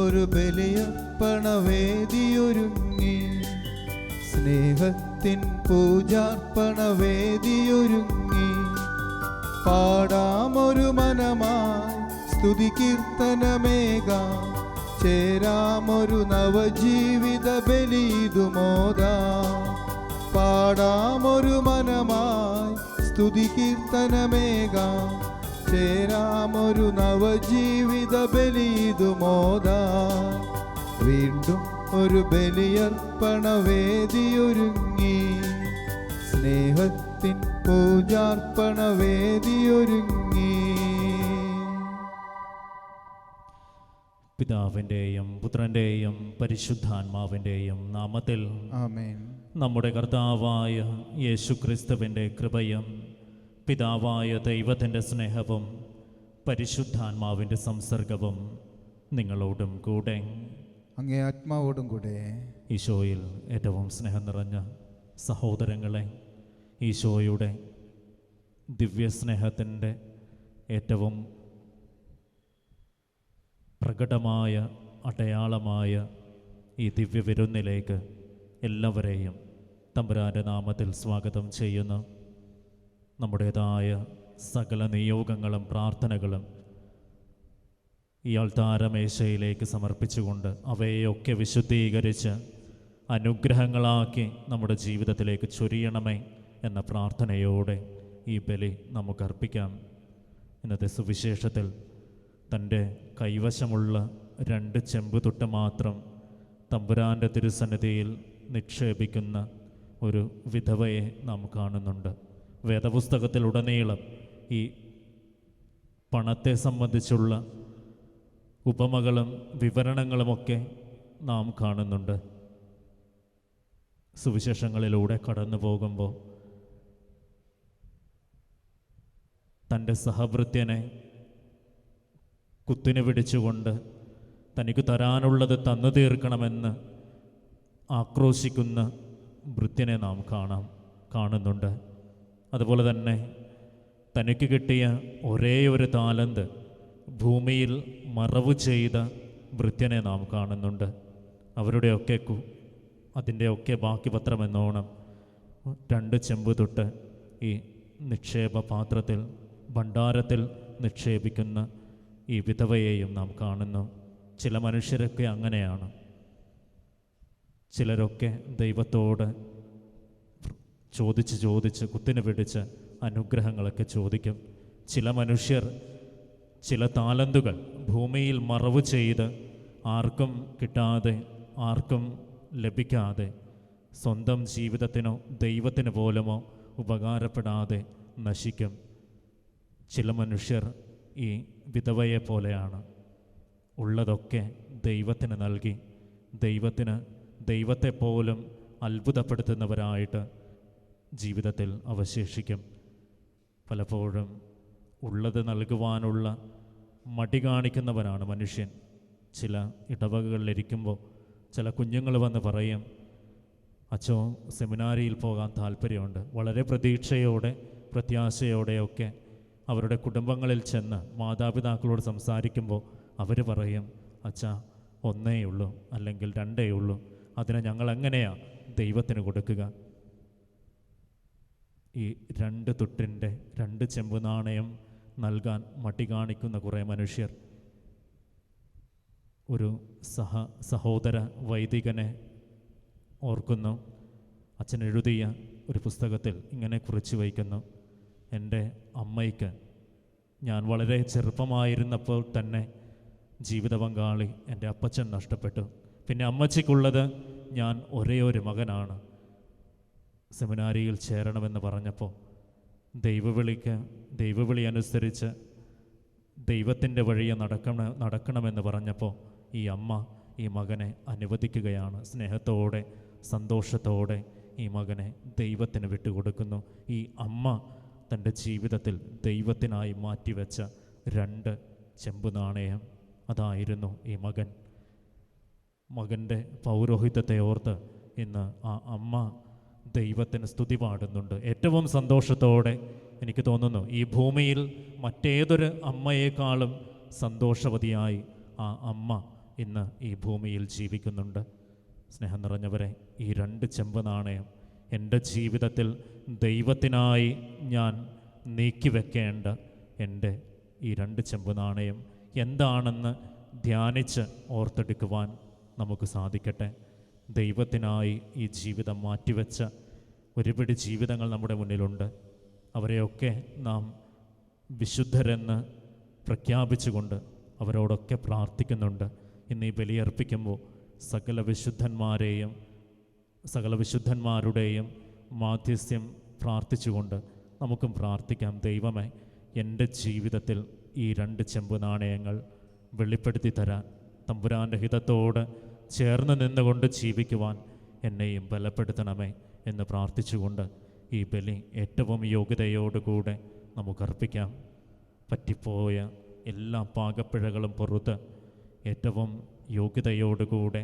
ഒരു ബലിയർപ്പണവേദിയൊരുങ്ങി, സ്നേഹത്തിൻ പൂജാർപ്പണവേദിയൊരുങ്ങി. പാടാമൊരു മനമായി സ്തുതി കീർത്തനമേകാം, ചേരാമൊരു നവജീവിത ബലിയിതുമോദാം. പാടാമൊരു മനമായി സ്തുതി കീർത്തനമേകാം, ചേരാമൊരു നവജീവിത ബലിയിതുമോദാം. വീണ്ടും ഒരു ബലിയർപ്പണവേദിയൊരുങ്ങി, സ്നേഹത്തിൻ പൂജാർപ്പണവേദിയൊരുങ്ങി. പിതാവിൻ്റെയും പുത്രൻ്റെയും പരിശുദ്ധാത്മാവിൻ്റെയും നാമത്തിൽ ആമേൻ. നമ്മുടെ കർത്താവായ യേശുക്രിസ്തുവിൻ്റെ കൃപയും പിതാവായ ദൈവത്തിൻ്റെ സ്നേഹവും പരിശുദ്ധാത്മാവിൻ്റെ സംസർഗവും നിങ്ങളോടും കൂടെ അങ്ങേ ആത്മാവോടും കൂടെ. ഈശോയിൽ ഏറ്റവും സ്നേഹം നിറഞ്ഞ സഹോദരങ്ങളെ, ഈശോയുടെ ദിവ്യസ്നേഹത്തിൻ്റെ ഏറ്റവും പ്രകടമായ അടയാളമായ ഈ ദിവ്യവിരുന്നിലേക്ക് എല്ലാവരെയും തമ്പുരാൻ്റെ നാമത്തിൽ സ്വാഗതം ചെയ്യുന്നു. നമ്മുടേതായ സകല നിയോഗങ്ങളും പ്രാർത്ഥനകളും ഈ അൾത്താരമേശയിലേക്ക് സമർപ്പിച്ചുകൊണ്ട് അവയെയൊക്കെ വിശുദ്ധീകരിച്ച് അനുഗ്രഹങ്ങളാക്കി നമ്മുടെ ജീവിതത്തിലേക്ക് ചൊരിയണമേ എന്ന പ്രാർത്ഥനയോടെ ഈ ബലി നമുക്ക് അർപ്പിക്കാം. ഇന്നത്തെ സുവിശേഷത്തിൽ തൻ്റെ കൈവശമുള്ള 2 ചെമ്പുതൊട്ട് മാത്രം തമ്പുരാൻ്റെ തിരുസന്നിധിയിൽ നിക്ഷേപിക്കുന്ന ഒരു വിധവയെ നാം കാണുന്നുണ്ട്. വേദപുസ്തകത്തിലുടനീളം ഈ പണത്തെ സംബന്ധിച്ചുള്ള ഉപമകളും വിവരണങ്ങളുമൊക്കെ നാം കാണുന്നുണ്ട്. സുവിശേഷങ്ങളിലൂടെ കടന്നു പോകുമ്പോൾ തൻ്റെ സഹഭൃത്യനെ കുത്തിനു പിടിച്ചുകൊണ്ട് തനിക്ക് തരാനുള്ളത് തന്നു തീർക്കണമെന്ന് ആക്രോശിക്കുന്ന ഭൃത്യനെ നാം കാണുന്നുണ്ട്. അതുപോലെ തന്നെ തനിക്ക് കിട്ടിയ ഒരേ ഒരു താലന്ത് ഭൂമിയിൽ മറവ് ചെയ്ത ഭൃത്യനെ നാം കാണുന്നുണ്ട്. അവരുടെയൊക്കെ അതിൻ്റെയൊക്കെ ബാക്കി പത്രമെന്നോണം 2 ചെമ്പ് തൊട്ട് ഈ നിക്ഷേപ പാത്രത്തിൽ ഭണ്ഡാരത്തിൽ നിക്ഷേപിക്കുന്ന ഈ വിധവയെയും നാം കാണുന്നു. ചില മനുഷ്യരൊക്കെ അങ്ങനെയാണ്. ചിലരൊക്കെ ദൈവത്തോട് ചോദിച്ച് കുത്തിനു പിടിച്ച് അനുഗ്രഹങ്ങളൊക്കെ ചോദിക്കും. ചില മനുഷ്യർ ചില താലന്തുകൾ ഭൂമിയിൽ മറവ് ചെയ്ത് ആർക്കും കിട്ടാതെ ആർക്കും ലഭിക്കാതെ സ്വന്തം ജീവിതത്തിനോ ദൈവത്തിന് പോലുമോ ഉപകാരപ്പെടാതെ നശിക്കും. ചില മനുഷ്യർ ഈ വിധവയെ പോലെയാണ്. ഉള്ളതൊക്കെ ദൈവത്തിന് നൽകി ദൈവത്തെ പോലും അത്ഭുതപ്പെടുത്തുന്നവരായിട്ട് ജീവിതത്തിൽ അവശേഷിക്കും. പലപ്പോഴും ഉള്ളത് നൽകുവാനുള്ള മടി കാണിക്കുന്നവനാണ് മനുഷ്യൻ. ചില ഇടവകകളിലിരിക്കുമ്പോൾ ചില കുഞ്ഞുങ്ങൾ വന്ന് പറയും, അച്ചോ സെമിനാരിയിൽ പോകാൻ താല്പര്യമുണ്ട്. വളരെ പ്രതീക്ഷയോടെ പ്രത്യാശയോടെയൊക്കെ അവരുടെ കുടുംബങ്ങളിൽ ചെന്ന് മാതാപിതാക്കളോട് സംസാരിക്കുമ്പോൾ അവർ പറയും, അച്ഛാ 1 ഉള്ളൂ അല്ലെങ്കിൽ 2 ഉള്ളൂ, അതിനെ ഞങ്ങൾ എങ്ങനെയാണ് ദൈവത്തിന് കൊടുക്കുക? ഈ 2 തുട്ടിൻ്റെ 2 ചെമ്പ് നാണയം നൽകാൻ മടി കാണിക്കുന്ന കുറേ മനുഷ്യർ. ഒരു സഹോദര വൈദികനെ ഓർക്കുന്നു. അച്ഛൻ എഴുതിയ ഒരു പുസ്തകത്തിൽ ഇങ്ങനെ കുറിച്ച് വയ്ക്കുന്നു, എൻ്റെ അമ്മയ്ക്ക് ഞാൻ വളരെ ചെറുപ്പമായിരുന്നപ്പോൾ തന്നെ ജീവിത പങ്കാളി എൻ്റെ അപ്പച്ചൻ നഷ്ടപ്പെട്ടു. പിന്നെ അമ്മച്ചിക്കുള്ളത് ഞാൻ ഒരേ ഒരു മകനാണ്. സെമിനാരിയിൽ ചേരണമെന്ന് പറഞ്ഞപ്പോൾ ദൈവവിളി അനുസരിച്ച് ദൈവത്തിൻ്റെ വഴിയെ നടക്കണമെന്ന് പറഞ്ഞപ്പോൾ ഈ അമ്മ ഈ മകനെ അനുവദിക്കുകയാണ്. സ്നേഹത്തോടെ സന്തോഷത്തോടെ ഈ മകനെ ദൈവത്തിന് വിട്ടുകൊടുക്കുന്നു. ഈ അമ്മ തൻ്റെ ജീവിതത്തിൽ ദൈവത്തിനായി മാറ്റിവെച്ച 2 ചെമ്പ് നാണയം അതായിരുന്നു ഈ മകൻ്റെ പൗരോഹിത്യത്തെ ഓർത്ത് ഇന്ന് ആ അമ്മ ദൈവത്തിന് സ്തുതി പാടുന്നുണ്ട്. ഏറ്റവും സന്തോഷത്തോടെ എനിക്ക് തോന്നുന്നു ഈ ഭൂമിയിൽ മറ്റേതൊരു അമ്മയേക്കാളും സന്തോഷവതിയായി ആ അമ്മ ഇന്ന് ഈ ഭൂമിയിൽ ജീവിക്കുന്നുണ്ട്. സ്നേഹം നിറഞ്ഞവരെ, ഈ 2 ചെമ്പ് നാണയം എൻ്റെ ജീവിതത്തിൽ ദൈവത്തിനായി ഞാൻ നീക്കിവെക്കേണ്ട എൻ്റെ ഈ 2 ചെമ്പ് നാണയം എന്താണെന്ന് ധ്യാനിച്ച് ഓർത്തെടുക്കുവാൻ നമുക്ക് സാധിക്കട്ടെ. ദൈവത്തിനായി ഈ ജീവിതം മാറ്റിവെച്ച ഒരുപിടി ജീവിതങ്ങൾ നമ്മുടെ മുന്നിലുണ്ട്. അവരെയൊക്കെ നാം വിശുദ്ധരെന്ന് പ്രഖ്യാപിച്ചുകൊണ്ട് അവരോടൊക്കെ പ്രാർത്ഥിക്കുന്നുണ്ട്. ഇന്ന് ഈ ബലിയർപ്പിക്കുമ്പോൾ സകല വിശുദ്ധന്മാരുടെയും മാധ്യസ്ഥ്യം പ്രാർത്ഥിച്ചുകൊണ്ട് നമുക്കും പ്രാർത്ഥിക്കാം. ദൈവമേ, എൻ്റെ ജീവിതത്തിൽ ഈ 2 ചെമ്പ് നാണയങ്ങൾ വെളിപ്പെടുത്തി തരാൻ, തമ്പുരാൻ്റെ ഹിതത്തോട് ചേർന്ന് നിന്നുകൊണ്ട് ജീവിക്കുവാൻ എന്നെയും ബലപ്പെടുത്തണമേ എന്ന് പ്രാർത്ഥിച്ചുകൊണ്ട് ഈ ബലി ഏറ്റവും യോഗ്യതയോടുകൂടെ നമുക്കർപ്പിക്കാം. പറ്റിപ്പോയ എല്ലാ പാകപ്പിഴകളും പുറത്ത് ഏറ്റവും യോഗ്യതയോടുകൂടെ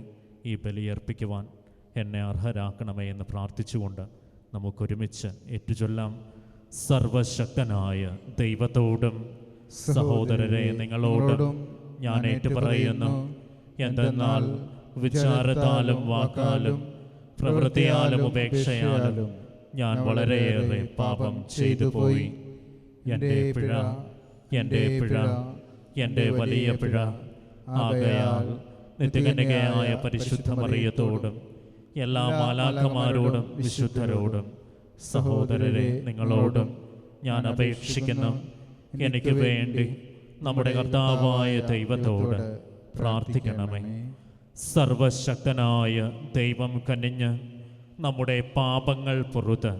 ഈ ബലിയർപ്പിക്കുവാൻ എന്നെ അർഹരാക്കണമേ എന്ന് പ്രാർത്ഥിച്ചുകൊണ്ട് നമുക്കൊരുമിച്ച് ഏറ്റുചൊല്ലാം. സർവശക്തനായ ദൈവത്തോടും സഹോദരരെ നിങ്ങളോടും ഞാൻ ഏറ്റുപറയുന്നു, എന്തെന്നാൽ വിചാരത്താലും വാക്കാലും പ്രവൃത്തിയാലും ഉപേക്ഷയാലും ഞാൻ വളരെയേറെ പാപം ചെയ്തു പോയി. എൻ്റെ പിഴ, എൻ്റെ വലിയ പിഴ. ആകയാൽ നിത്യകന്യകയായ പരിശുദ്ധ മറിയത്തോടും എല്ലാ മാലാഖമാരോടും വിശുദ്ധരോടും സഹോദരരെ നിങ്ങളോടും ഞാൻ അപേക്ഷിക്കുന്നു, എനിക്ക് വേണ്ടി നമ്മുടെ കർത്താവായ ദൈവത്തോട് പ്രാർത്ഥിക്കണമേ. സർവശക്തനായ ദൈവം കനിഞ്ഞ് നമ്മുടെ പാപങ്ങൾ പൊറുത്ത്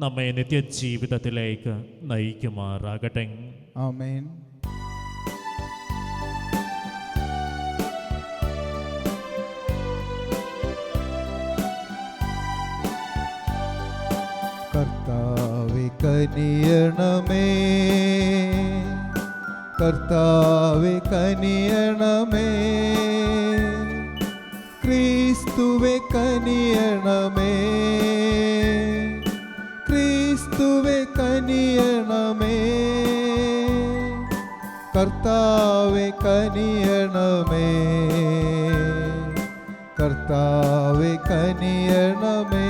നമ്മെ നിത്യജീവിതത്തിലേക്ക് നയിക്കുമാറാകട്ടെ. ആമേൻ. കർത്താവേ കനിയണമേ, കർത്താവേ കനിയണമേ, ക്രിസ്തുവേ കനിയണമേ, ക്രിസ്തുവേ കനിയണമേ, കർത്താവേ കനിയണമേ, കർത്താവേ കനിയണമേ.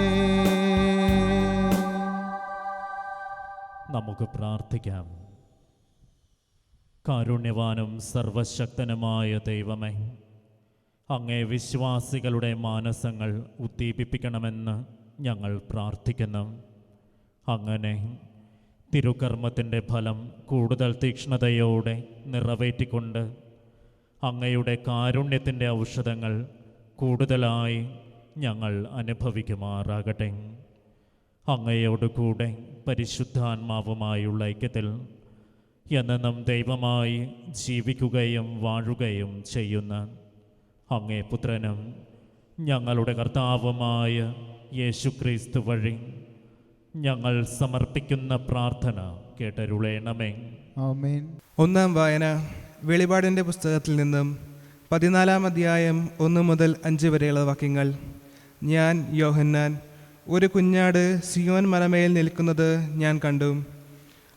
നമുക്ക് പ്രാർത്ഥിക്കാം. കാരുണ്യവാനും സർവശക്തനുമായ ദൈവമേ, അങ്ങേ വിശ്വാസികളുടെ മാനസങ്ങൾ ഉദ്ദീപിപ്പിക്കണമെന്ന് ഞങ്ങൾ പ്രാർത്ഥിക്കുന്നു. അങ്ങനെ തിരുക്കർമ്മത്തിൻ്റെ ഫലം കൂടുതൽ തീക്ഷ്ണതയോടെ നിറവേറ്റിക്കൊണ്ട് അങ്ങയുടെ കാരുണ്യത്തിൻ്റെ ഔഷധങ്ങൾ കൂടുതലായി ഞങ്ങൾ അനുഭവിക്കുമാറാകട്ടെ. അങ്ങയോട് കൂടെ പരിശുദ്ധാത്മാവുമായുള്ള ഐക്യത്തിൽ എന്നും ദൈവമായി ജീവിക്കുകയും വാഴുകയും ചെയ്യുന്ന അങ്ങേ പുത്രനും ഞങ്ങളുടെ കർത്താവുമായ യേശുക്രിസ്തു വഴി ഞങ്ങൾ സമർപ്പിക്കുന്ന പ്രാർത്ഥന കേട്ടരുളേണമേ. ആമേൻ. ഒന്നാം വായന വെളിപാടിൻ്റെ പുസ്തകത്തിൽ നിന്നും 14-ാം അധ്യായം 1 മുതൽ 5 വരെയുള്ള വാക്യങ്ങൾ. ഞാൻ യോഹന്നാൻ ഒരു കുഞ്ഞാട് സിയോൻ മലമേൽ നിൽക്കുന്നത് ഞാൻ കണ്ടു.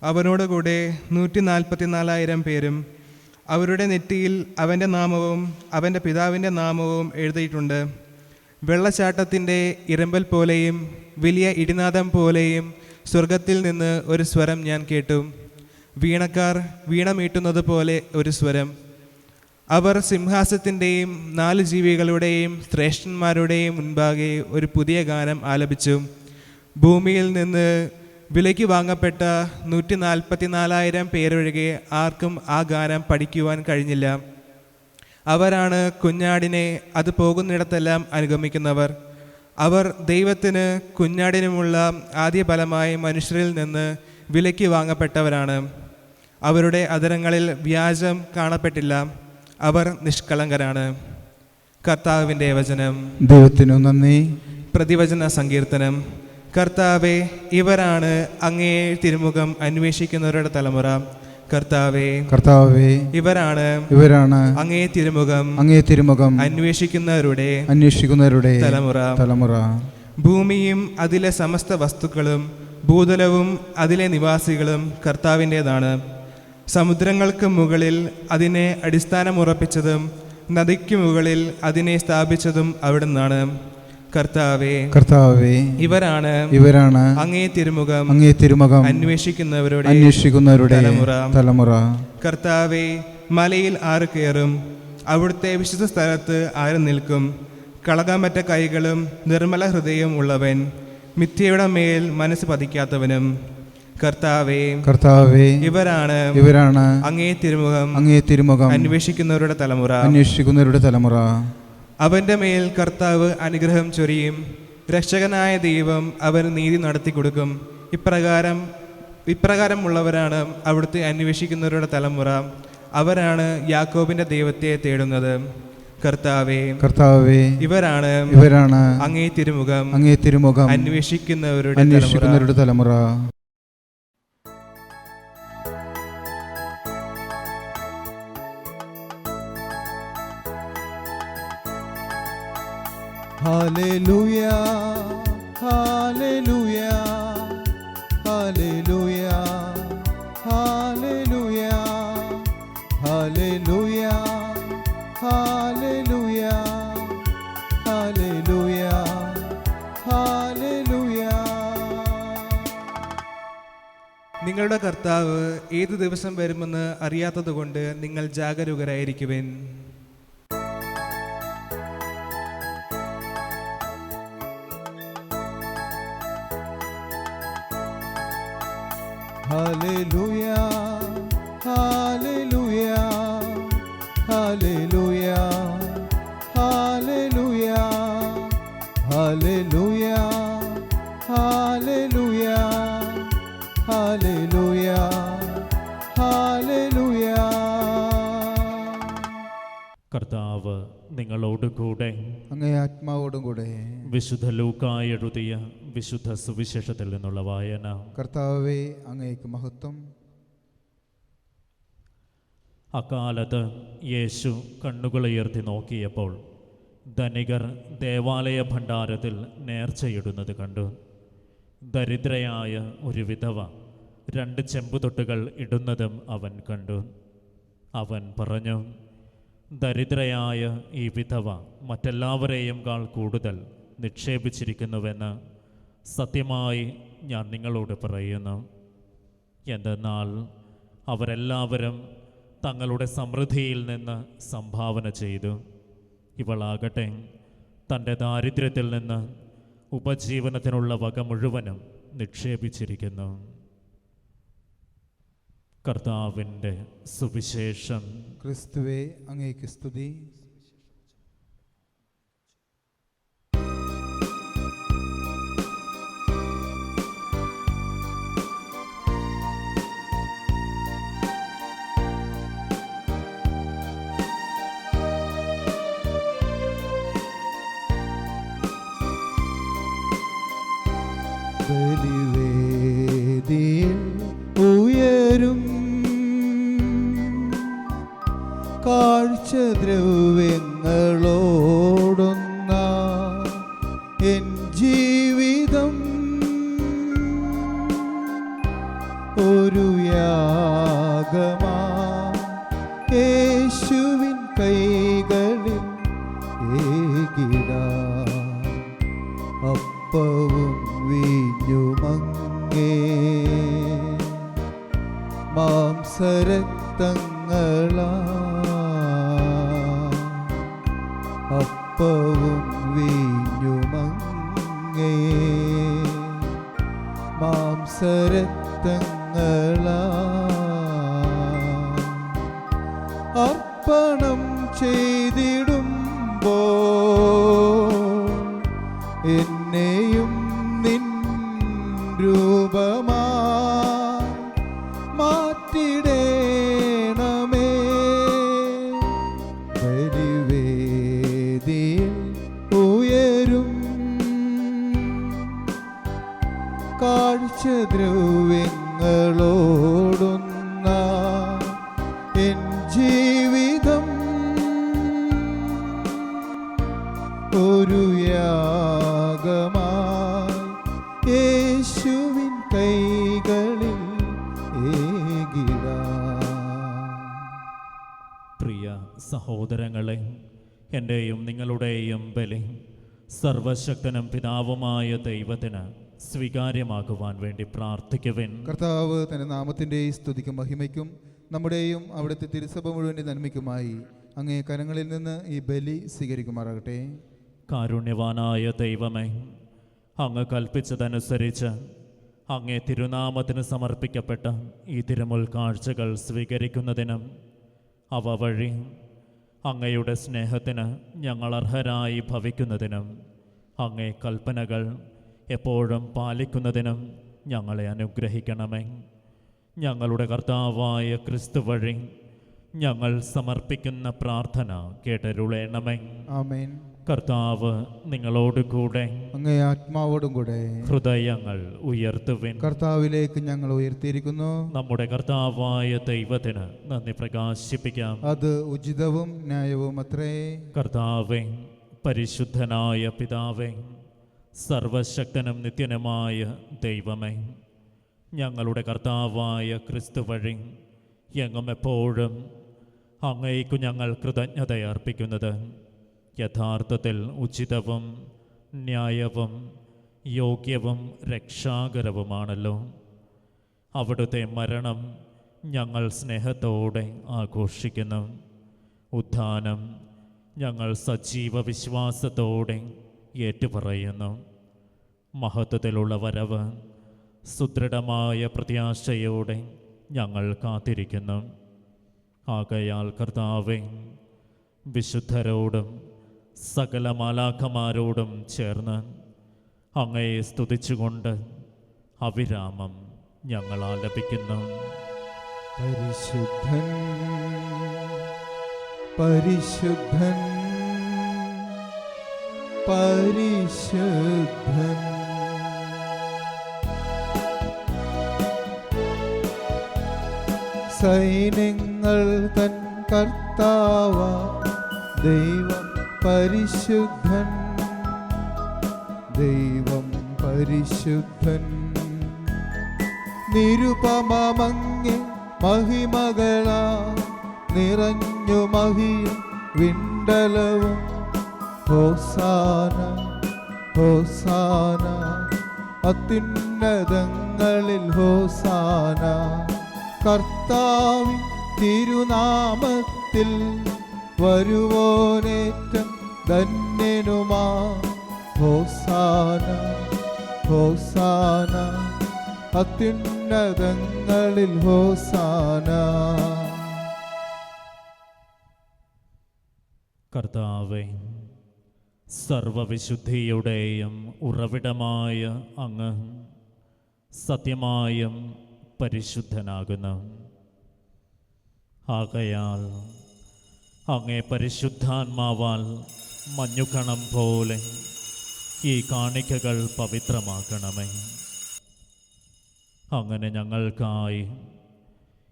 അവനോടുകൂടെ 144,000 പേരും. അവരുടെ നെറ്റിയിൽ അവൻ്റെ നാമവും അവൻ്റെ പിതാവിൻ്റെ നാമവും എഴുതിയിട്ടുണ്ട്. വെള്ളച്ചാട്ടത്തിൻ്റെ ഇരമ്പൽ പോലെയും വലിയ ഇടിനാദം പോലെയും സ്വർഗത്തിൽ നിന്ന് ഒരു സ്വരം ഞാൻ കേട്ടു. വീണക്കാർ വീണ മീട്ടുന്നത് പോലെ ഒരു സ്വരം. അവർ സിംഹാസനത്തിൻ്റെയും 4 ജീവികളുടെയും ശ്രേഷ്ഠന്മാരുടെയും മുൻപാകെ ഒരു പുതിയ ഗാനം ആലപിച്ചു. ഭൂമിയിൽ നിന്ന് വിലയ്ക്ക് വാങ്ങപ്പെട്ട 144,000 പേരൊഴികെ ആർക്കും ആ ഗാനം പഠിക്കുവാൻ കഴിഞ്ഞില്ല. അവരാണ് കുഞ്ഞാടിനെ അത് പോകുന്നിടത്തെല്ലാം അനുഗമിക്കുന്നവർ. അവർ ദൈവത്തിന് കുഞ്ഞാടിനുമുള്ള ആദ്യ ഫലമായി മനുഷ്യരിൽ നിന്ന് വിലയ്ക്ക് വാങ്ങപ്പെട്ടവരാണ്. അവരുടെ അധരങ്ങളിൽ വ്യാജം കാണപ്പെട്ടില്ല. അവർ നിഷ്കളങ്കരാണ്. കർത്താവിൻ്റെ വചനം. ദൈവത്തിനു നന്ദി. പ്രതിവചന സങ്കീർത്തനം. കർത്താവേ, ഇവരാണ് അങ്ങേ തിരുമുഖം അന്വേഷിക്കുന്നവരുടെ തലമുറ. കർത്താവേ, കർത്താവേ, ഇവരാണ് അങ്ങേ തിരുമുഖം അന്വേഷിക്കുന്നവരുടെ തലമുറ. ഭൂമിയും അതിലെ സമസ്ത വസ്തുക്കളും ഭൂതലവും അതിലെ നിവാസികളും കർത്താവിൻ്റെതാണ്. സമുദ്രങ്ങൾക്ക് മുകളിൽ അതിനെ അടിസ്ഥാനമുറപ്പിച്ചതും നദിക്ക് മുകളിൽ അതിനെ സ്ഥാപിച്ചതും അവിടുന്നാണ്. കർത്താവേ, ഇവരാണ് അങ്ങേ തിരുമുഖം അന്വേഷിക്കുന്നവരുടെ തലമുറ. കർത്താവേ, മലയിൽ ആര് കയറും? അവിടുത്തെ വിശുദ്ധ സ്ഥലത്ത് ആര് നിൽക്കും? കളങ്കമറ്റ കൈകളും നിർമ്മല ഹൃദയവും ഉള്ളവൻ, മിഥ്യയുടെ മേൽ മനസ്സ് പതിക്കാത്തവനും. കർത്താവേ, ഇവരാണ് അങ്ങേ തിരുമുഖം അന്വേഷിക്കുന്നവരുടെ തലമുറ. അവന്റെ മേൽ കർത്താവ് അനുഗ്രഹം ചൊരിയും. രക്ഷകനായ ദൈവം അവന് നീതി നടത്തി കൊടുക്കും. ഇപ്രകാരമുള്ളവരാണ് അവിടുത്തെ അന്വേഷിക്കുന്നവരുടെ തലമുറ. അവരാണ് യാക്കോബിന്റെ ദൈവത്തെ തേടുന്നത്. കർത്താവേ, ഇവരാണ് അങ്ങേ തിരുമുഖം അന്വേഷിക്കുന്നവരുടെ തലമുറ. ഹല്ലേലൂയ, ഹല്ലേലൂയ, ഹല്ലേലൂയ, ഹല്ലേലൂയ, ഹല്ലേലൂയ, ഹല്ലേലൂയ, ഹല്ലേലൂയ, ഹല്ലേലൂയ. നിങ്ങളുടെ കർത്താവ് ഏതു ദിവസം വരുമെന്ന് അറിയാത്തതുകൊണ്ട് നിങ്ങൾ ജാഗരൂകരായിരിക്കുവിൻ. ഹല്ലേലൂയ, ഹല്ലേലൂയ, ഹല്ലേലൂയ, ഹല്ലേലൂയ, ഹല്ലേലൂയ, ഹല്ലേലൂയ, ഹല്ലേലൂയ, ഹല്ലേലൂയ. കർത്താവ് നിങ്ങളോട് കൂടെ, അങ്ങേ ആത്മാവോടും കൂടെ. വിശുദ്ധ ലൂക്കായി എഴുതിയ വിശുദ്ധ സുവിശേഷത്തിൽ നിന്നുള്ള വായന. കർത്താവേ, അങ്ങേക്ക് മഹത്വം. അക്കാലത്ത് യേശു കണ്ണുകളുയർത്തി നോക്കിയപ്പോൾ ധനികർ ദേവാലയ ഭണ്ഡാരത്തിൽ നേർച്ചയിടുന്നത് കണ്ടു. ദരിദ്രയായ ഒരു വിധവ 2 ചെമ്പുതൊട്ടുകൾ ഇടുന്നതും അവൻ കണ്ടു. അവൻ പറഞ്ഞു, ദരിദ്രയായ ഈ വിധവ മറ്റെല്ലാവരെയും കൂടുതൽ നിക്ഷേപിച്ചിരിക്കുന്നുവെന്ന് സത്യമായി ഞാൻ നിങ്ങളോട് പറയുന്നു. എന്തെന്നാൽ അവരെല്ലാവരും തങ്ങളുടെ സമൃദ്ധിയിൽ നിന്ന് സംഭാവന ചെയ്തു. ഇവളാകട്ടെ തൻ്റെ ദാരിദ്ര്യത്തിൽ നിന്ന് ഉപജീവനത്തിനുള്ള വക മുഴുവനും നിക്ഷേപിച്ചിരിക്കുന്നു. കർത്താവിൻ്റെ സുവിശേഷം. ക്രിസ്തുവേ, അങ്ങേക്ക് സ്തുതി. ബലിവേദിയിൽ ഉയരും കാഴ്ചദ്രവ്യങ്ങളോടൊന്ന എൻ ജീവിതം ഒരു യാഗമാ യേശുവിൻ കൈകളിൽ ഏകിടാം. അപ്പവും വീഞ്ഞുമങ്ങേ മാംസരക്തങ്ങളാ. അപ്പവും വീഞ്ഞുമങ്ങേ മാംസരക്തങ്ങളാ. അർപ്പണം ചെയ്തിടുമ്പോൾ എന്നെയും നിൻ രൂപമാ മാറ്റിടേണമേ. ബലിവേദിയിൽ ഉയരും കാഴ്ചദ്രവ്യങ്ങളോടൊന്ന എൻ ജീവിതം ഒരു യാഗമായി യേശുവിൻ കൈകളിൽ ഏകിടാം. പ്രിയ സഹോദരങ്ങളെ, എൻ്റെയും നിങ്ങളുടെയും ബലി സർവശക്തനും പിതാവുമായ ദൈവത്തിന് സ്വീകാര്യമാകുവാൻ വേണ്ടി പ്രാർത്ഥിക്കുവിൻ. കർത്താവ് തന്റെ നാമത്തിന്റെ സ്തുതിക്കും മഹിമയ്ക്കും നമ്മുടെയും അവിടുത്തെ തിരുസഭ മുഴുവൻ്റെ നന്മയ്ക്കുമായി അങ്ങേ കരങ്ങളിൽ നിന്ന് ഈ ബലി സ്വീകരിക്കുമാറാകട്ടെ. കാരുണ്യവാനായ ദൈവമേ, അങ്ങ് കൽപ്പിച്ചതനുസരിച്ച് അങ്ങേ തിരുനാമത്തിന് സമർപ്പിക്കപ്പെട്ട ഈ തിരുമുൽ കാഴ്ചകൾ സ്വീകരിക്കുന്നതിനും അവ വഴി അങ്ങയുടെ സ്നേഹത്തിന് ഞങ്ങൾ അർഹരായി ഭവിക്കുന്നതിനും അങ്ങേ കൽപ്പനകൾ എപ്പോഴും പാലിക്കുന്നതിനും ഞങ്ങളെ അനുഗ്രഹിക്കണമേ. ഞങ്ങളുടെ കർത്താവായ ക്രിസ്തു വഴി ഞങ്ങൾ സമർപ്പിക്കുന്ന പ്രാർത്ഥന കേട്ടരുളേണമേ. ആമേൻ. കർത്താവ് നിങ്ങളോടുകൂടെ, അങ്ങേ ആത്മാവോടും കൂടെ. ഹൃദയങ്ങൾ ഉയർത്തുവിൻ. കർത്താവിലേക്ക് ഞങ്ങൾ ഉയർത്തിയിരിക്കുന്നു. നമ്മുടെ കർത്താവായ ദൈവത്തിന് നന്ദി പ്രകാശിപ്പിക്കാം. അത് ഉചിതവും ന്യായവും അത്രേ. കർത്താവേ, പരിശുദ്ധനായ പിതാവേ, സർവശക്തനും നിത്യനുമായ ദൈവമേ, ഞങ്ങളുടെ കർത്താവായ ക്രിസ്തു വഴി എങ്ങും എപ്പോഴും അങ്ങേക്കു ഞങ്ങൾ കൃതജ്ഞതയർപ്പിക്കുന്നത് യഥാർത്ഥത്തിൽ ഉചിതവും ന്യായവും യോഗ്യവും രക്ഷാകരവുമാണല്ലോ. അവിടുത്തെ മരണം ഞങ്ങൾ സ്നേഹത്തോടെ ആഘോഷിക്കുന്നു. ഉത്ഥാനം ഞങ്ങൾ സജീവ വിശ്വാസത്തോടെ ഏറ്റുപറയുന്നു. മഹത്വത്തിലുള്ള വരവ് സുദൃഢമായ പ്രത്യാശയോടെ ഞങ്ങൾ കാത്തിരിക്കുന്നു. ആകയാൽ കർത്താവേ, വിശുദ്ധരോടും സകല മാലാഖമാരോടും ചേർന്ന് അങ്ങയെ സ്തുതിച്ചുകൊണ്ട് അവിരാമം ഞങ്ങൾ ആലപിക്കുന്നു. പരിശുദ്ധൻ, പരിശുദ്ധൻ, പരിശുദ്ധൻ. സൈന്യങ്ങൾ തൻ കർത്താവ ദൈവം പരിശുദ്ധൻ, ദൈവം പരിശുദ്ധൻ. നിരുപമങ്ങി മഹിമകളാ നിറഞ്ഞു മഹിയും വിണ്ടലവും. ഹോസാന, ഹോസാന, അത്യുന്നതങ്ങളിൽ ഹോസാന. കർത്താവിൻ തിരുനാമത്തിൽ വരുവോനേറ്റം ധന്യനുമാ. ഹോസാന, ഹോസാന, അത്യുന്നതങ്ങളിൽ ഹോസാന. കർത്താവേ, സർവവിശുദ്ധിയുടെയും ഉറവിടമായ അങ്ങ് സത്യമായും പരിശുദ്ധനാകുന്നു. ആകയാൽ അങ്ങേ പരിശുദ്ധാത്മാവാൽ മഞ്ഞുകണം പോലെ ഈ കാണിക്കകൾ പവിത്രമാക്കണമേ. അങ്ങനെ ഞങ്ങൾക്കായി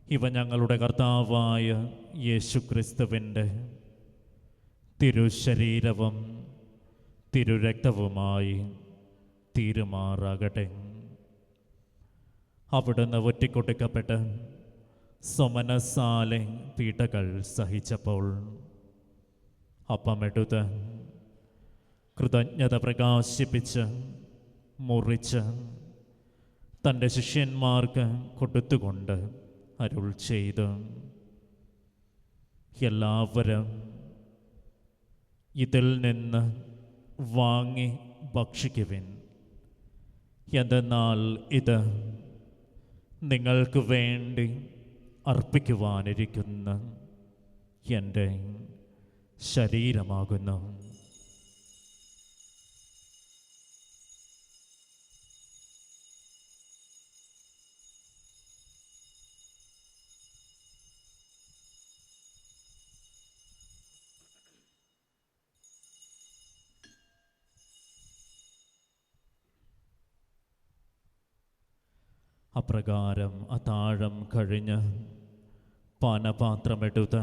ഇവ ഞങ്ങളുടെ കർത്താവായ യേശുക്രിസ്തുവിൻ്റെ തിരുശരീരവും തിരുരക്തവുമായി തീരുമാറാകട്ടെ. അവിടുന്ന് ഒറ്റിക്കൊടുക്കപ്പെട്ട് സ്വമനസാലെ പീഡകൾ സഹിച്ചപ്പോൾ അപ്പമെടുത്ത് കൃതജ്ഞത പ്രകാശിപ്പിച്ച് മുറിച്ച് തൻ്റെ ശിഷ്യന്മാർക്ക് കൊടുത്തുകൊണ്ട് അരുൾ ചെയ്തു, എല്ലാവരും ഇതിൽ നിന്ന് വാങ്ങി ഭക്ഷിക്കുവിൻ. എന്തെന്നാൽ ഇത് നിങ്ങൾക്ക് വേണ്ടി അർപ്പിക്കുവാനിരിക്കുന്ന എൻ്റെ ശരീരമാകുന്നു. അപ്രകാരം അത്താഴം കഴിഞ്ഞ് പാനപാത്രമെടുത്ത്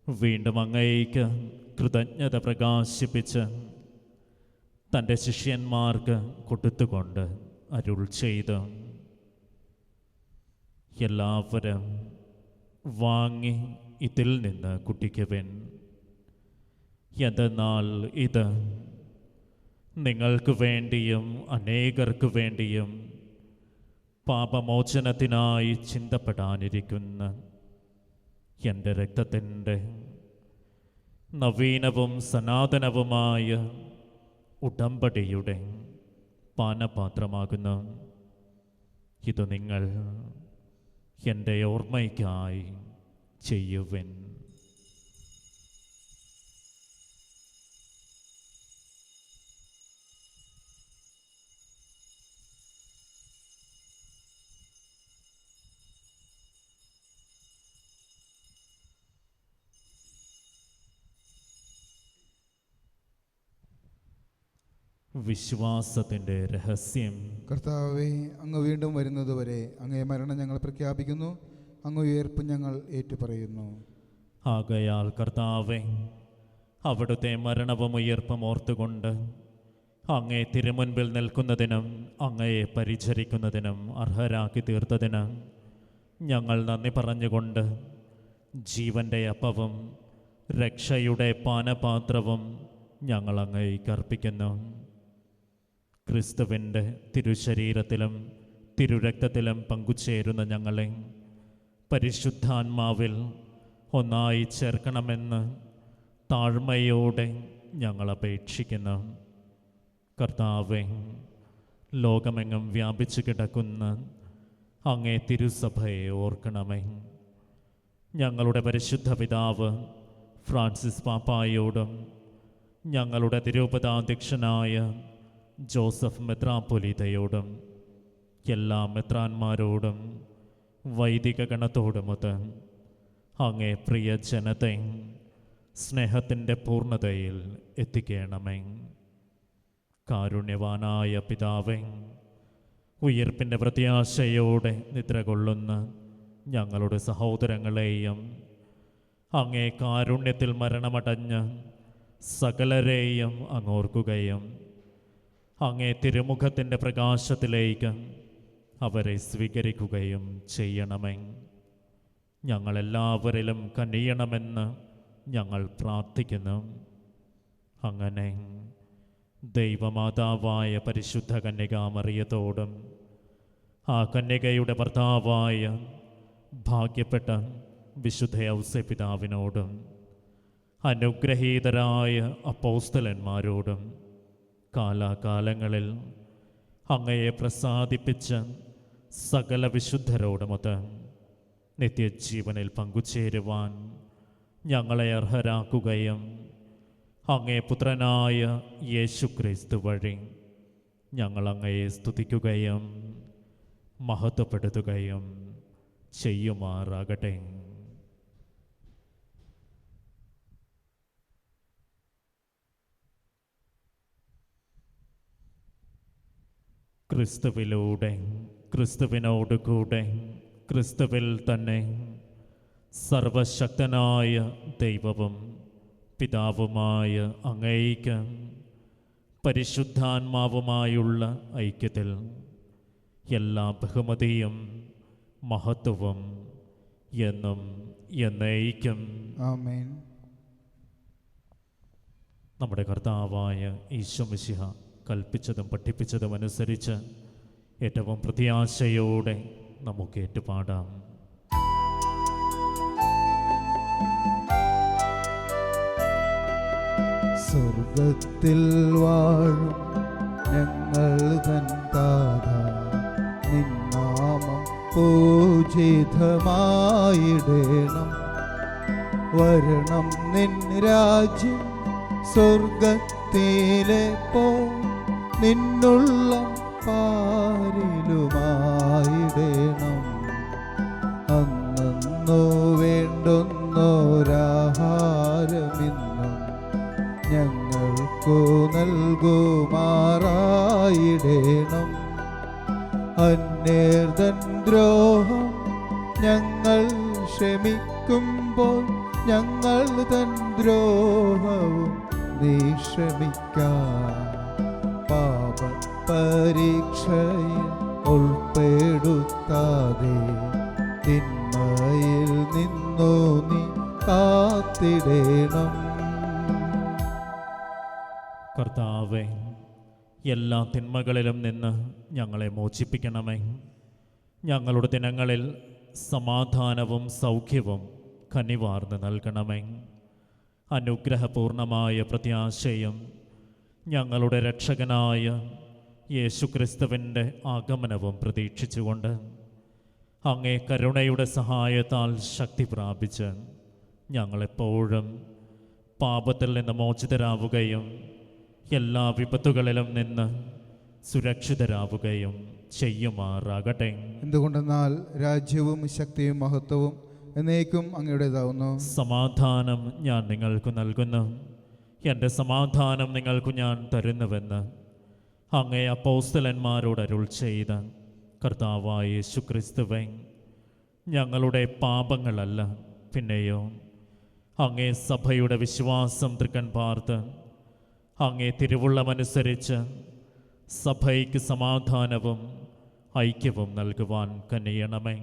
വീണ്ടും അങ്ങേയ്ക്ക് കൃതജ്ഞത പ്രകാശിപ്പിച്ച് തൻ്റെ ശിഷ്യന്മാർക്ക് കൊടുത്തുകൊണ്ട് അരുൾ ചെയ്തു, എല്ലാവരും വാങ്ങി ഇതിൽ നിന്ന് കുടിക്കുവിൻ. എന്തെന്നാൽ ഇത് നിങ്ങൾക്ക് വേണ്ടിയും അനേകർക്ക് വേണ്ടിയും പാപമോചനത്തിനായി ചിന്തപ്പെടാനിരിക്കുന്ന എൻ്റെ രക്തത്തിൻ്റെ നവീനവും സനാതനവുമായ ഉടമ്പടിയുടെ പാനപാത്രമാകുന്നു. ഇത് നിങ്ങൾ എൻ്റെ ഓർമ്മയ്ക്കായി ചെയ്യുവിൻ. വിശ്വാസത്തിൻ്റെ രഹസ്യം. കർത്താവേ, അങ്ങ് വീണ്ടും വരുന്നതുവരെ അങ്ങേ മരണം ഞങ്ങൾ പ്രഖ്യാപിക്കുന്നു, അങ്ങ് ഉയർപ്പ് ഞങ്ങൾ ഏറ്റുപറയുന്നു. ആകയാൽ കർത്താവേ, അവിടുത്തെ മരണവും ഉയർപ്പും ഓർത്തുകൊണ്ട് അങ്ങേ തിരുമുൻപിൽ നിൽക്കുന്നതിനും അങ്ങയെ പരിചരിക്കുന്നതിനും അർഹരാക്കി തീർത്തതിന് ഞങ്ങൾ നന്ദി പറഞ്ഞുകൊണ്ട് ജീവൻ്റെ അപ്പവും രക്ഷയുടെ പാനപാത്രവും ഞങ്ങൾ അങ്ങേയ്ക്ക് അർപ്പിക്കുന്നു. ക്രിസ്തുവിൻ്റെ തിരുശരീരത്തിലും തിരുരക്തത്തിലും പങ്കുചേരുന്ന ഞങ്ങളെ പരിശുദ്ധാത്മാവിൽ ഒന്നായി ചേർക്കണമെന്ന് താഴ്മയോടെ ഞങ്ങൾ അപേക്ഷിക്കുന്നു. കർത്താവേ, ലോകമെങ്ങും വ്യാപിച്ചു കിടക്കുന്ന അങ്ങേ തിരുസഭയെ ഓർക്കണമേ. ഞങ്ങളുടെ പരിശുദ്ധ പിതാവ് ഫ്രാൻസിസ് പാപ്പായോടും ഞങ്ങളുടെ തിരുപതാധ്യക്ഷനായ ജോസഫ് മെത്രാപ്പൊലീത്തയോടും എല്ലാ മെത്രാന്മാരോടും വൈദിക ഗണത്തോടുമൊത്ത് അങ്ങേ പ്രിയ ജനത്തെ സ്നേഹത്തിൻ്റെ പൂർണ്ണതയിൽ എത്തിക്കണമേ. കാരുണ്യവാനായ പിതാവേ, ഉയർപ്പിൻ്റെ പ്രത്യാശയോടെ നിദ്ര കൊള്ളുന്ന ഞങ്ങളുടെ സഹോദരങ്ങളെയും അങ്ങേ കാരുണ്യത്തിൽ മരണമടഞ്ഞ് സകലരെയും അങ്ങോർക്കുകയും അങ്ങേ തിരുമുഖത്തിൻ്റെ പ്രകാശത്തിലേക്ക് അവരെ സ്വീകരിക്കുകയും ചെയ്യണമേ. ഞങ്ങളെല്ലാവരിലും കനിയണമെന്ന് ഞങ്ങൾ പ്രാർത്ഥിക്കുന്നു. അങ്ങനെ ദൈവമാതാവായ പരിശുദ്ധ കന്യകാമറിയത്തോടും ആ കന്യകയുടെ ഭർത്താവായ ഭാഗ്യപ്പെട്ട വിശുദ്ധ ഔസേപ്പിതാവിനോടും അനുഗ്രഹീതരായ അപ്പോസ്തലന്മാരോടും കാലാകാലങ്ങളിൽ അങ്ങയെ പ്രസാദിപ്പിച്ച സകല വിശുദ്ധരോടുമൊത്ത് നിത്യജീവനിൽ പങ്കുചേരുവാൻ ഞങ്ങളെ അർഹരാക്കുകയും അങ്ങേ പുത്രനായ യേശുക്രിസ്തു വഴി ഞങ്ങൾ അങ്ങയെ സ്തുതിക്കുകയും മഹത്വപ്പെടുത്തുകയും ചെയ്യുമാറാകട്ടെ. ക്രിസ്തുവിലൂടെ, ക്രിസ്തുവിനോട് കൂടെ, ക്രിസ്തുവിൽ തന്നെ സർവശക്തനായ ദൈവവും പിതാവുമായ അങ്ങേയ്ക്ക് പരിശുദ്ധാത്മാവുമായുള്ള ഐക്യത്തിൽ എല്ലാ ബഹുമതിയും മഹത്വവും എന്നും എന്നേക്കും ആമേൻ. നമ്മുടെ കർത്താവായ ഈശോ മിശിഹ കൽപ്പിച്ചതും പഠിപ്പിച്ചതും അനുസരിച്ച് ഏറ്റവും പ്രത്യാശയോടെ നമുക്ക് ഏറ്റുപാടാം. സ്വർഗത്തിൽ വാഴും ഞങ്ങൾ തൻ താത, നിന്നാമം പൂജിതമായിടേണം. വരണം നിൻ രാജ്യം സ്വർഗത്തിലെ പോ, നിന്നുള്ള പാരിലുമായിടേണം. അന്നു വേണ്ടുന്നോരാഹാരമിന്നും ഞങ്ങൾക്കു നൽകുമാറായിടേണം. അന്യർതൻ ദ്രോഹം ഞങ്ങൾ ക്ഷമിക്കുമ്പോൾ ഞങ്ങൾ തൻ ദ്രോഹവും നീ ക്ഷമിക്കാം. പാപ പരീക്ഷയിൽ ഉൾപ്പെടുത്താതെ തിന്മയിൽ നിന്നു നീ കാത്തിടേണം. കർത്താവേ, എല്ലാ തിന്മകളിലും നിന്ന് ഞങ്ങളെ മോചിപ്പിക്കണമേ. ഞങ്ങളുടെ ദിനങ്ങളിൽ സമാധാനവും സൗഖ്യവും കനിവാർന്ന് നൽകണമേ. അനുഗ്രഹപൂർണമായ പ്രത്യാശയും ഞങ്ങളുടെ രക്ഷകനായ യേശുക്രിസ്തുവിൻ്റെ ആഗമനവും പ്രതീക്ഷിച്ചുകൊണ്ട് അങ്ങേ കരുണയുടെ സഹായത്താൽ ശക്തി പ്രാപിച്ച് ഞങ്ങളെപ്പോഴും പാപത്തിൽ നിന്ന് മോചിതരാവുകയും എല്ലാ വിപത്തുകളിലും നിന്ന് സുരക്ഷിതരാവുകയും ചെയ്യുമാറാകട്ടെ. എന്തുകൊണ്ടെന്നാൽ രാജ്യവും ശക്തിയും മഹത്വവും എന്നേക്കും അങ്ങയുടേതാവുന്നു. സമാധാനം ഞാൻ നിങ്ങൾക്ക് നൽകുന്നു, എൻ്റെ സമാധാനം നിങ്ങൾക്ക് ഞാൻ തരുന്നുവെന്ന് അങ്ങേ അപ്പോസ്തലന്മാരോട് അരുൾ ചെയ്ത കർത്താവായ യേശുക്രിസ്തുവേ, ഞങ്ങളുടെ പാപങ്ങളല്ല പിന്നെയോ അങ്ങേ സഭയുടെ വിശ്വാസം തൃക്കൺ പാർത്ത് അങ്ങേ തിരുവുള്ളമനുസരിച്ച് സഭയ്ക്ക് സമാധാനവും ഐക്യവും നൽകുവാൻ കനിയണമേ.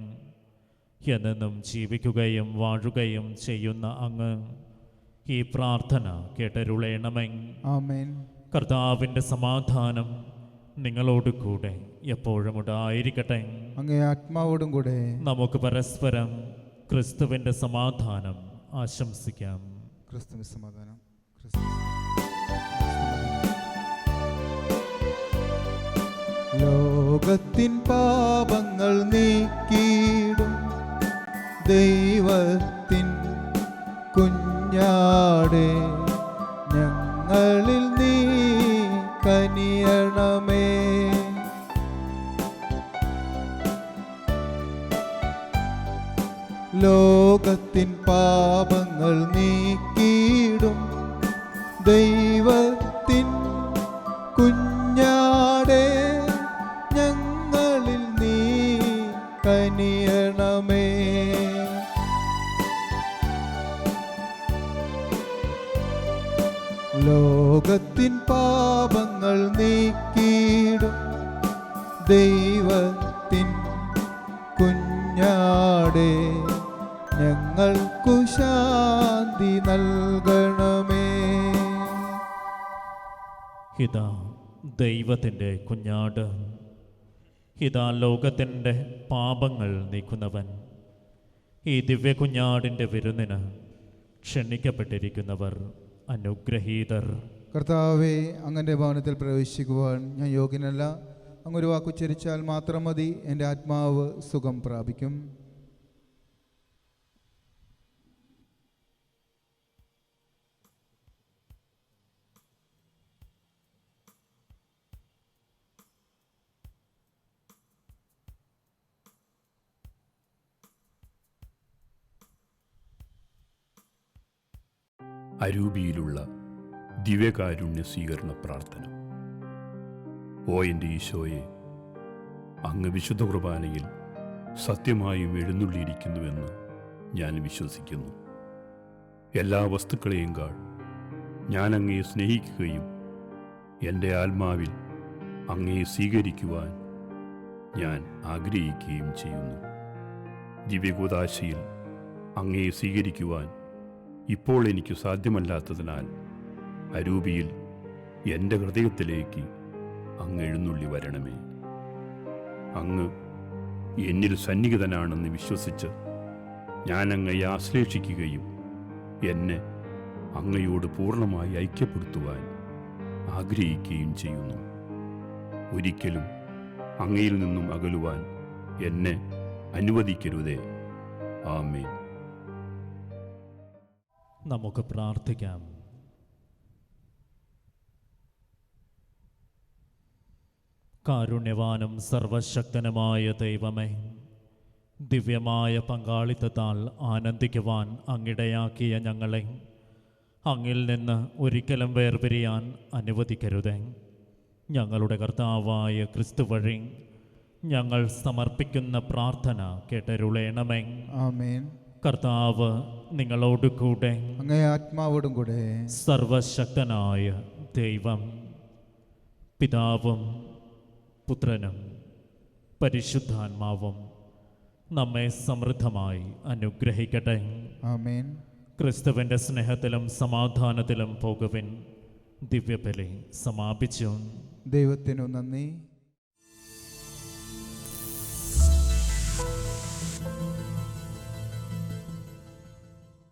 എന്നെന്നും ജീവിക്കുകയും വാഴുകയും ചെയ്യുന്ന അങ്ങ് ഈ പ്രാർത്ഥന കേട്ടരുളേണമേ. ആമേൻ. കർത്താവിൻ്റെ സമാധാനം നിങ്ങളോട് കൂടെ എപ്പോഴും ഉണ്ടായിരിക്കട്ടെ. അങ്ങേ ആത്മാവോടും കൂടെ. നമുക്ക് പരസ്പരം ക്രിസ്തുവിൻ്റെ സമാധാനം ആശംസിക്കാം. ക്രിസ്തുവിന്റെ സമാധാനം. ക്രിസ്തു ലോകത്തിൻ പാപങ്ങൾ നീക്കിയിടും ദൈവത്തിൻ കുഞ്ഞാടേ, ഞങ്ങളിൽ നീ കനിയണമേ. ലോകത്തിൻ പാപങ്ങൾ നീക്കിയിടും ദൈവത്തിൻ കുഞ്ഞാടേ, ഞങ്ങളിൽ നീ കനിയണമേ. ലോകത്തിൻ പാപങ്ങൾ നീക്കിയിടും ദൈവത്തിൻ കുഞ്ഞാടേ, ഞങ്ങൾക്കു ശാന്തി നൽകണമേ. ഇതാ ദൈവത്തിൻ്റെ കുഞ്ഞാട്, ഇതാ ലോകത്തിൻ്റെ പാപങ്ങൾ നീക്കുന്നവൻ. ഈ ദിവ്യ കുഞ്ഞാടിൻ്റെ വിരുന്നിന് ക്ഷണിക്കപ്പെട്ടിരിക്കുന്നവർ അനുഗ്രഹീതർ. കർത്താവേ, അങ്ങൻ്റെ ഭവനത്തിൽ പ്രവേശിക്കുവാൻ ഞാൻ യോഗ്യനല്ല. അങ്ങൊരു വാക്കുച്ചരിച്ചാൽ മാത്രം മതി, എൻ്റെ ആത്മാവ് സുഖം പ്രാപിക്കും. അരൂപിയിലുള്ള ദിവ്യകാരുണ്യ സ്വീകരണ പ്രാർത്ഥന. ഓ എൻ്റെ ഈശോയെ, അങ്ങ് വിശുദ്ധ കുർബാനയിൽ സത്യമായും എഴുന്നള്ളിയിരിക്കുന്നുവെന്ന് ഞാൻ വിശ്വസിക്കുന്നു. എല്ലാ വസ്തുക്കളെയും കാൾ ഞാൻ അങ്ങയെ സ്നേഹിക്കുകയും എൻ്റെ ആത്മാവിൽ അങ്ങയെ സ്വീകരിക്കുവാൻ ഞാൻ ആഗ്രഹിക്കുകയും ചെയ്യുന്നു. ദിവ്യകൂദാശയിൽ അങ്ങയെ സ്വീകരിക്കുവാൻ ഇപ്പോൾ എനിക്ക് സാധ്യമല്ലാത്തതിനാൽ അരൂപിയിൽ എൻ്റെ ഹൃദയത്തിലേക്ക് അങ്ങ് എഴുന്നള്ളി വരണമേ. അങ്ങ് എന്നിൽ സന്നിഹിതനാണെന്ന് വിശ്വസിച്ച് ഞാൻ അങ്ങയെ ആശ്ലേഷിക്കുകയും എന്നെ അങ്ങയോട് പൂർണ്ണമായി ഐക്യപ്പെടുത്തുവാൻ ആഗ്രഹിക്കുകയും ചെയ്യുന്നു. ഒരിക്കലും അങ്ങയിൽ നിന്നും അകലുവാൻ എന്നെ അനുവദിക്കരുതേ. ആമേൻ. നമുക്ക് പ്രാർത്ഥിക്കാം. കാരുണ്യവാനും സർവശക്തനുമായ ദൈവമേ, ദിവ്യമായ പങ്കാളിത്തത്താൽ ആനന്ദിക്കുവാൻ അങ്ങിടയാക്കിയ ഞങ്ങളെ അങ്ങിൽ നിന്ന് ഒരിക്കലും വേർപിരിയാൻ അനുവദിക്കരുതേ. ഞങ്ങളുടെ കർത്താവായ ക്രിസ്തു വഴി ഞങ്ങൾ സമർപ്പിക്കുന്ന പ്രാർത്ഥന കേട്ടരുളേണമേ. ആമേൻ. കർത്താവ് നിങ്ങളോട് കൂടെ. അങ്ങേ ആത്മാവോടും കൂടെ. സർവശക്തനായ ദൈവം പിതാവും പുത്രനും പരിശുദ്ധാത്മാവും നമ്മെ സമൃദ്ധമായി അനുഗ്രഹിക്കട്ടെ. ആമേൻ. ക്രിസ്തുവിൻ്റെ സ്നേഹത്തിലും സമാധാനത്തിലും പോകുവിൻ. ദിവ്യബലി സമാപിച്ചു. ദൈവത്തിനു നന്ദി.